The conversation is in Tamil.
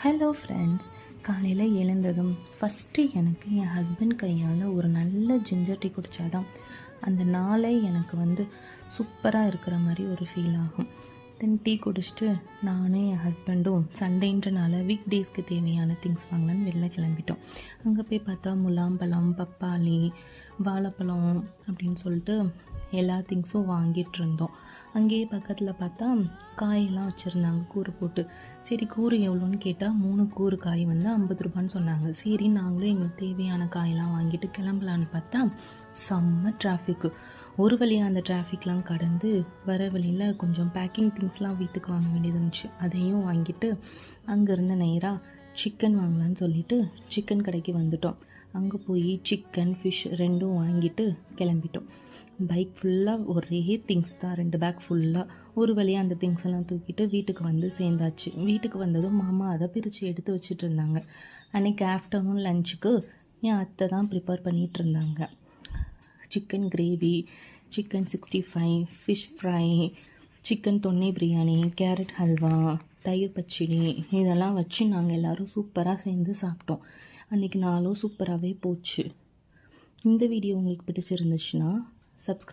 ஹலோ ஃப்ரெண்ட்ஸ், காலையில் எழுந்ததும் ஃபஸ்ட்டு எனக்கு என் ஹஸ்பண்ட் கையால் ஒரு நல்ல ஜிஞ்சர் டீ குடித்தாதான் அந்த நாளே எனக்கு சூப்பராக இருக்கிற மாதிரி ஒரு ஃபீல் ஆகும். தென் டீ குடிச்சிட்டு நானும் என் ஹஸ்பண்டும் சண்டேன்றனால வீக் டேஸ்க்கு தேவையான திங்ஸ் வாங்கலான்னு வெளில கிளம்பிட்டோம். அங்கே போய் பார்த்தா முலாம்பழம், பப்பாளி, வாழைப்பழம் அப்படின்னு சொல்லிட்டு எல்லா திங்ஸும் வாங்கிட்டு இருந்தோம். அங்கேயே பக்கத்தில் பார்த்தா காயெல்லாம் வச்சுருந்தாங்க கூறு போட்டு. சரி கூறு எவ்வளோன்னு கேட்டால் 3 கூறு காய் 50 ரூபான்னு சொன்னாங்க. சரி நாங்களும் எங்களுக்கு தேவையான காயெல்லாம் வாங்கிட்டு கிளம்பலான்னு பார்த்தா செம்ம டிராஃபிக்கு. ஒரு வழியாக அந்த டிராஃபிக்லாம் கடந்து வர வழியில் கொஞ்சம் பேக்கிங் திங்ஸ்லாம் வீட்டுக்கு வாங்க வேண்டியது இருந்துச்சு. அதையும் வாங்கிட்டு அங்கேருந்து நேராக சிக்கன் வாங்கலான்னு சொல்லிட்டு சிக்கன் கடைக்கு வந்துட்டோம். அங்கே போய் சிக்கன், ஃபிஷ் ரெண்டும் வாங்கிட்டு கிளம்பிட்டோம். பைக் ஃபுல்லாக ஒரே திங்ஸ் தான், 2 பேக் ஃபுல்லாக. ஒரு வழியாக அந்த திங்ஸ் எல்லாம் தூக்கிட்டு வீட்டுக்கு சேர்ந்தாச்சு. வீட்டுக்கு வந்ததும் மாமா அதை பிரித்து எடுத்து வச்சுட்டு இருந்தாங்க. அன்றைக்கி ஆஃப்டர்நூன் லஞ்சுக்கு என் அத்தை தான் ப்ரிப்பேர் பண்ணிகிட்டு இருந்தாங்க. Chicken gravy, chicken 65, fish fry, chicken தொன்னை பிரியாணி, கேரட் ஹல்வா, தயிர் பச்சடி இதெல்லாம் வச்சு நாங்கள் எல்லோரும் சூப்பராக சேர்ந்து சாப்பிட்டோம். அன்றைக்கி நாளும் சூப்பராகவே போச்சு. இந்த வீடியோ உங்களுக்கு பிடிச்சிருந்துச்சுன்னா சப்ஸ்கிரைப்